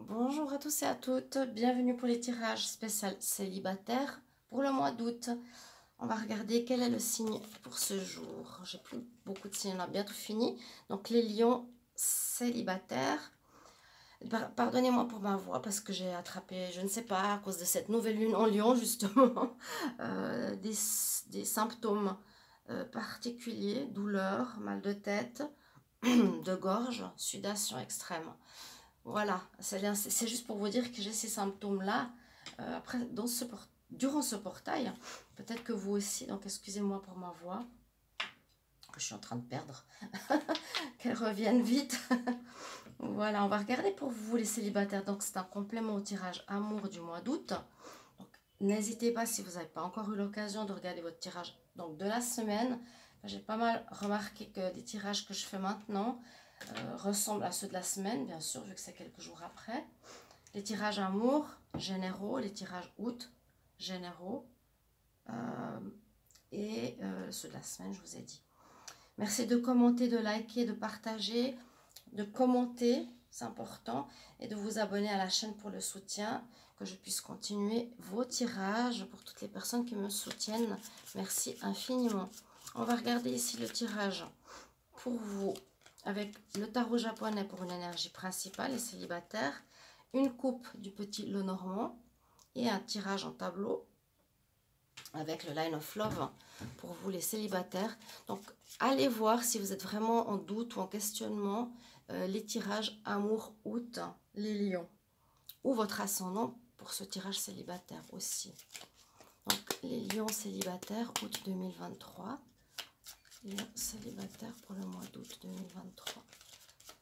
Bonjour à tous et à toutes, bienvenue pour les tirages spéciaux célibataires pour le mois d'août. On va regarder quel est le signe pour ce jour. J'ai plus beaucoup de signes, on a bientôt fini. Donc les lions célibataires. Pardonnez-moi pour ma voix parce que j'ai attrapé, je ne sais pas, à cause de cette nouvelle lune en lion justement, des symptômes particuliers, douleurs, mal de tête, de gorge, sudation extrême. Voilà, c'est juste pour vous dire que j'ai ces symptômes-là. Après, durant ce portail, peut-être que vous aussi, donc excusez-moi pour ma voix, que je suis en train de perdre, qu'elle revienne vite. Voilà, on va regarder pour vous les célibataires. Donc, c'est un complément au tirage amour du mois d'août. Donc, n'hésitez pas si vous n'avez pas encore eu l'occasion de regarder votre tirage donc, de la semaine. J'ai pas mal remarqué que les tirages que je fais maintenant ressemblent à ceux de la semaine, bien sûr, vu que c'est quelques jours après. Les tirages amour généraux, les tirages août généraux et ceux de la semaine, je vous ai dit. Merci de commenter, de liker, de partager, de commenter, c'est important, et de vous abonner à la chaîne pour le soutien, que je puisse continuer vos tirages pour toutes les personnes qui me soutiennent. Merci infiniment. On va regarder ici le tirage pour vous avec le tarot japonais pour une énergie principale et célibataire, une coupe du petit Lenormand et un tirage en tableau avec le Line of Love pour vous les célibataires. Donc allez voir si vous êtes vraiment en doute ou en questionnement les tirages amour août, les lions, ou votre ascendant pour ce tirage célibataire aussi. Donc les lions célibataires août 2023. Lion célibataire pour le mois d'août 2023.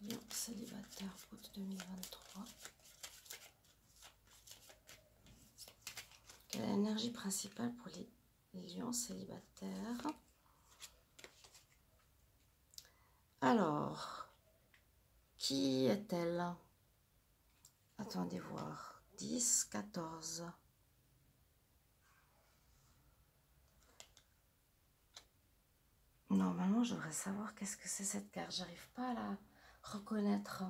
Lion célibataire août 2023. Quelle est l'énergie principale pour les lions célibataires? Alors, qui est-elle? Attendez voir. 10, 14. Normalement, je devrais savoir qu'est-ce que c'est cette carte. J'arrive pas à la reconnaître.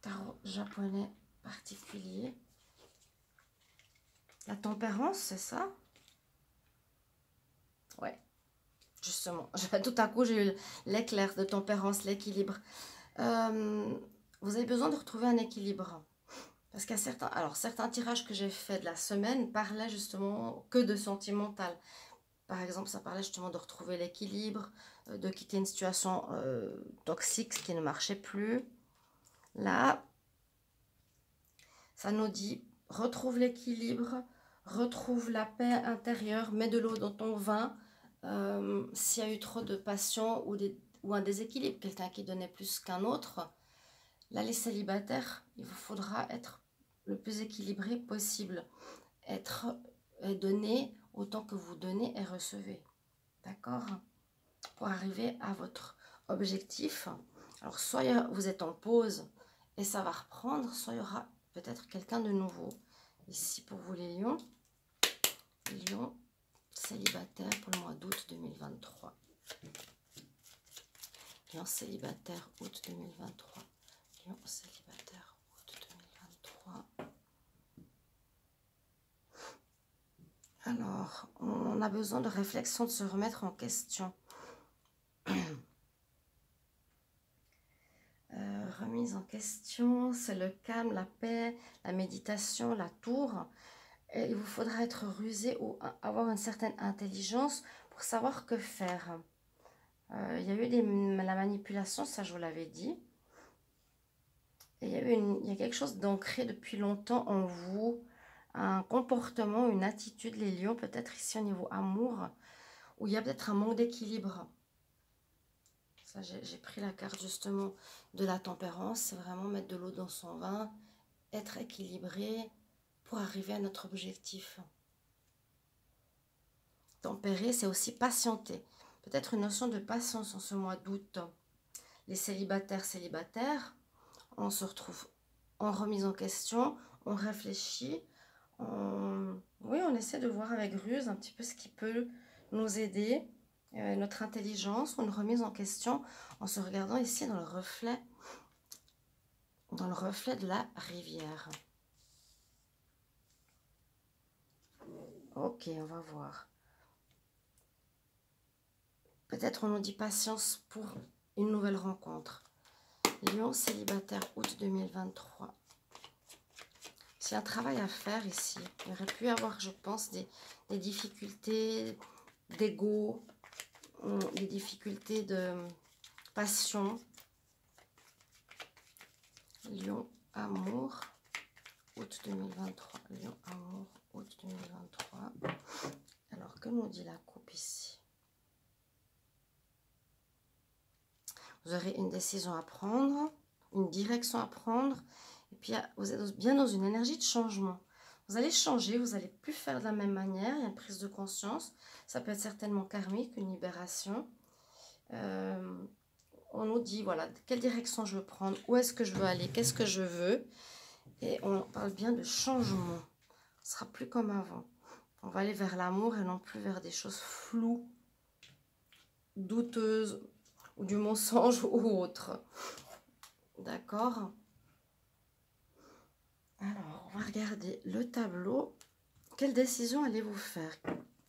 Tarot japonais particulier. La tempérance, c'est ça? Ouais, justement. Tout à coup, j'ai eu l'éclair de tempérance, l'équilibre. Vous avez besoin de retrouver un équilibre. Parce qu'il y a certains tirages que j'ai fait de la semaine parlaient justement que de sentimental. Par exemple, ça parlait justement de retrouver l'équilibre, de quitter une situation toxique, ce qui ne marchait plus. Là, ça nous dit, retrouve l'équilibre, retrouve la paix intérieure, mets de l'eau dans ton vin. S'il y a eu trop de passion ou un déséquilibre, quelqu'un qui donnait plus qu'un autre, là, les célibataires, il vous faudra être le plus équilibré possible. Donner autant que vous donnez et recevez. D'accord? Pour arriver à votre objectif. Alors, soit vous êtes en pause et ça va reprendre, soit il y aura peut-être quelqu'un de nouveau. Ici, pour vous les lions, célibataire pour le mois d'août 2023. Lion célibataire août 2023. Lion célibataire août 2023. Alors, on a besoin de réflexion, de se remettre en question. Remise en question, c'est le calme, la paix, la méditation, la tour. Et il vous faudra être rusé ou avoir une certaine intelligence pour savoir que faire. Il y a eu la manipulation, ça je vous l'avais dit. Et il y a quelque chose d'ancré depuis longtemps en vous, un comportement, une attitude, les lions, peut-être ici au niveau amour, où il y a peut-être un manque d'équilibre. Ça, j'ai pris la carte justement de la tempérance, c'est vraiment mettre de l'eau dans son vin, être équilibré pour arriver à notre objectif. Tempérer, c'est aussi patienter. Peut-être une notion de patience en ce mois d'août. Les célibataires, on se retrouve en remise en question, on réfléchit, oui, on essaie de voir avec ruse un petit peu ce qui peut nous aider, notre intelligence, ou une remise en question en se regardant ici dans le reflet dans le reflet de la rivière. Ok, on va voir. Peut-être on nous dit patience pour une nouvelle rencontre. Lion célibataire, août 2023. C'est un travail à faire ici. Il y aurait pu y avoir, je pense, des difficultés d'ego, des difficultés de passion. Lion, amour, août 2023. Lion, amour, août 2023. Alors, que nous dit la coupe ici? Vous aurez une décision à prendre, une direction à prendre. Et puis, vous êtes bien dans une énergie de changement. Vous allez changer, vous n'allez plus faire de la même manière. Il y a une prise de conscience. Ça peut être certainement karmique, une libération. On nous dit, voilà, quelle direction je veux prendre, où est-ce que je veux aller, qu'est-ce que je veux. Et on parle bien de changement. Ce sera plus comme avant. On va aller vers l'amour et non plus vers des choses floues, douteuses, ou du mensonge ou autre. D'accord? Alors, on va regarder le tableau. Quelle décision allez-vous faire?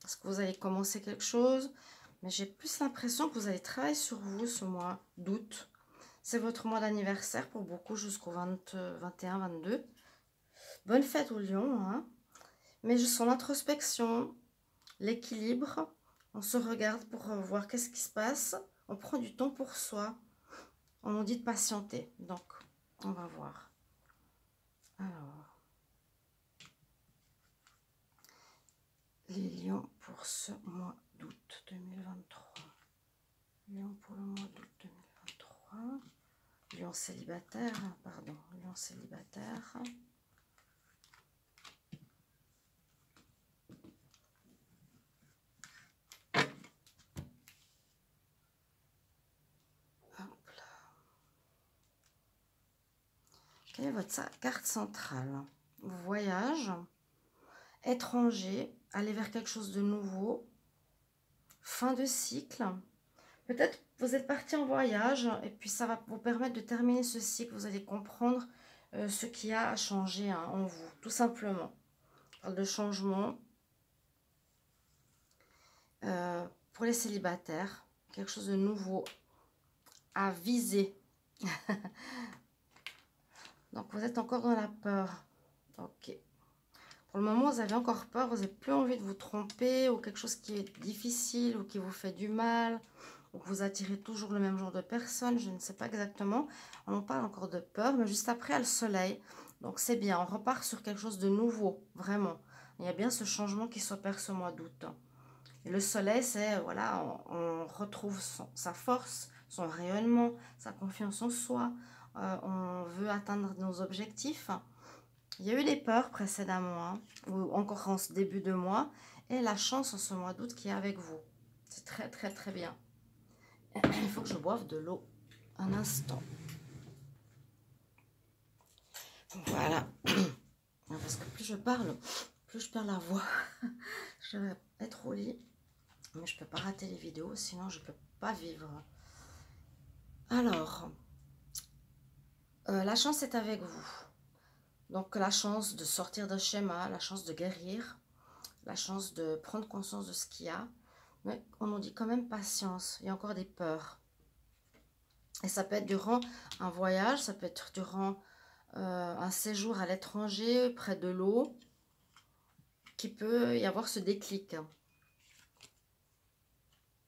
Est-ce que vous allez commencer quelque chose? Mais j'ai plus l'impression que vous allez travailler sur vous ce mois d'août. C'est votre mois d'anniversaire pour beaucoup jusqu'au 21, 22. Bonne fête au lion, hein? Mais je sens l'introspection, l'équilibre. On se regarde pour voir qu'est-ce qui se passe. On prend du temps pour soi. On nous dit de patienter. Donc, on va voir. Alors, les lions pour ce mois d'août 2023. Lion pour le mois d'août 2023. Lion célibataire, pardon, lion célibataire. Hop là. Quelle est votre carte centrale? Voyage, étranger, aller vers quelque chose de nouveau, fin de cycle. Peut-être vous êtes parti en voyage et puis ça va vous permettre de terminer ce cycle. Vous allez comprendre ce qui a changé en vous, tout simplement. On parle de changement. Pour les célibataires, quelque chose de nouveau à viser. Donc vous êtes encore dans la peur. Ok. Pour le moment, vous avez encore peur, vous n'avez plus envie de vous tromper ou quelque chose qui est difficile ou qui vous fait du mal ou que vous attirez toujours le même genre de personne, je ne sais pas exactement. On parle encore de peur, mais juste après, il y a le soleil. Donc c'est bien, on repart sur quelque chose de nouveau, vraiment. Il y a bien ce changement qui s'opère ce mois d'août. Et le soleil, c'est, voilà, on retrouve sa force, son rayonnement, sa confiance en soi. On veut atteindre nos objectifs. Il y a eu des peurs précédemment, hein, ou encore en ce début de mois, et la chance en ce mois d'août qui est avec vous. C'est très, très, très bien. Il faut que je boive de l'eau un instant. Voilà. Parce que plus je parle, plus je perds la voix. Je vais être au lit. Mais je ne peux pas rater les vidéos, sinon je ne peux pas vivre. Alors, la chance est avec vous. Donc la chance de sortir d'un schéma, la chance de guérir, la chance de prendre conscience de ce qu'il y a. Mais on nous dit quand même patience, il y a encore des peurs. Et ça peut être durant un voyage, ça peut être durant un séjour à l'étranger, près de l'eau, qui peut y avoir ce déclic.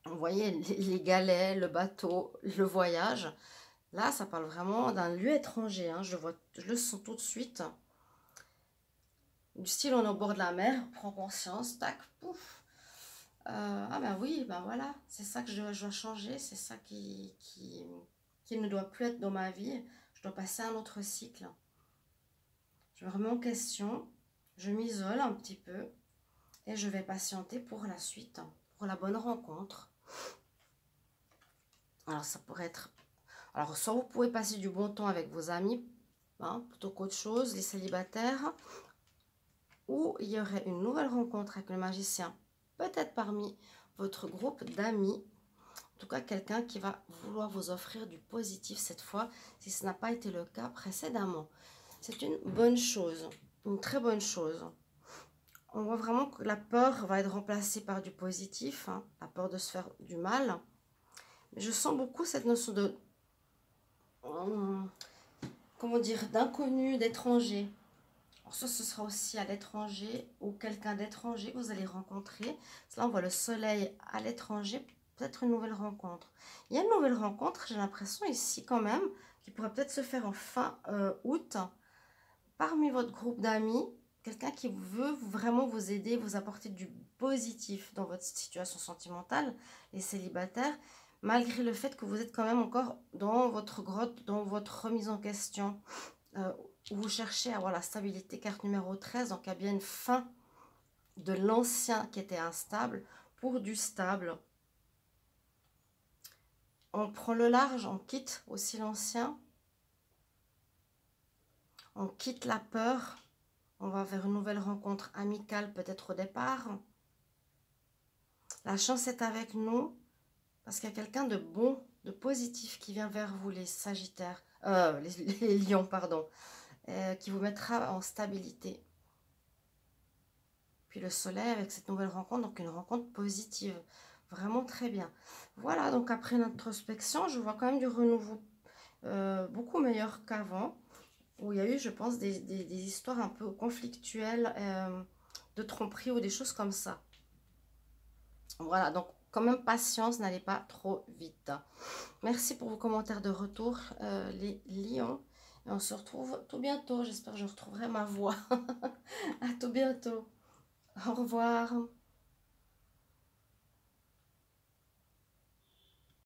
Vous voyez, les galets, le bateau, le voyage. Là, ça parle vraiment d'un lieu étranger. Hein. Je le sens tout de suite. Du style, on est au bord de la mer, on prend conscience, tac, pouf. Ah ben oui, ben voilà, c'est ça que je dois changer, c'est ça qui ne doit plus être dans ma vie. Je dois passer à un autre cycle. Je me remets en question, je m'isole un petit peu et je vais patienter pour la suite, pour la bonne rencontre. Alors ça pourrait être... Alors soit vous pouvez passer du bon temps avec vos amis, hein, plutôt qu'autre chose, les célibataires, ou il y aurait une nouvelle rencontre avec le magicien, peut-être parmi votre groupe d'amis. tout cas, quelqu'un qui va vouloir vous offrir du positif cette fois, si ce n'a pas été le cas précédemment. C'est une bonne chose, une très bonne chose. On voit vraiment que la peur va être remplacée par du positif, hein, la peur de se faire du mal. Mais je sens beaucoup cette notion de, comment dire, d'inconnu, d'étranger. Soit ce sera aussi à l'étranger ou quelqu'un d'étranger que vous allez rencontrer. Là, on voit le soleil à l'étranger, peut-être une nouvelle rencontre. Il y a une nouvelle rencontre, j'ai l'impression ici quand même, qui pourrait peut-être se faire en fin août, parmi votre groupe d'amis. Quelqu'un qui veut vraiment vous aider, vous apporter du positif dans votre situation sentimentale, les célibataires, malgré le fait que vous êtes quand même encore dans votre grotte, dans votre remise en question, où vous cherchez à avoir la stabilité, carte numéro 13, donc il y a bien une fin de l'ancien qui était instable pour du stable. On prend le large, on quitte aussi l'ancien, on quitte la peur. On va vers une nouvelle rencontre amicale peut-être au départ. La chance est avec nous parce qu'il y a quelqu'un de bon, de positif qui vient vers vous, les Sagittaires, les Lions, pardon, qui vous mettra en stabilité. Puis le soleil avec cette nouvelle rencontre, donc une rencontre positive, vraiment très bien. Voilà, donc après l'introspection, je vois quand même du renouveau beaucoup meilleur qu'avant, où il y a eu, je pense, des histoires un peu conflictuelles, de tromperie ou des choses comme ça. Voilà, donc quand même patience, n'allez pas trop vite. Merci pour vos commentaires de retour, les lions. Et on se retrouve tout bientôt. J'espère que je retrouverai ma voix. À tout bientôt. Au revoir.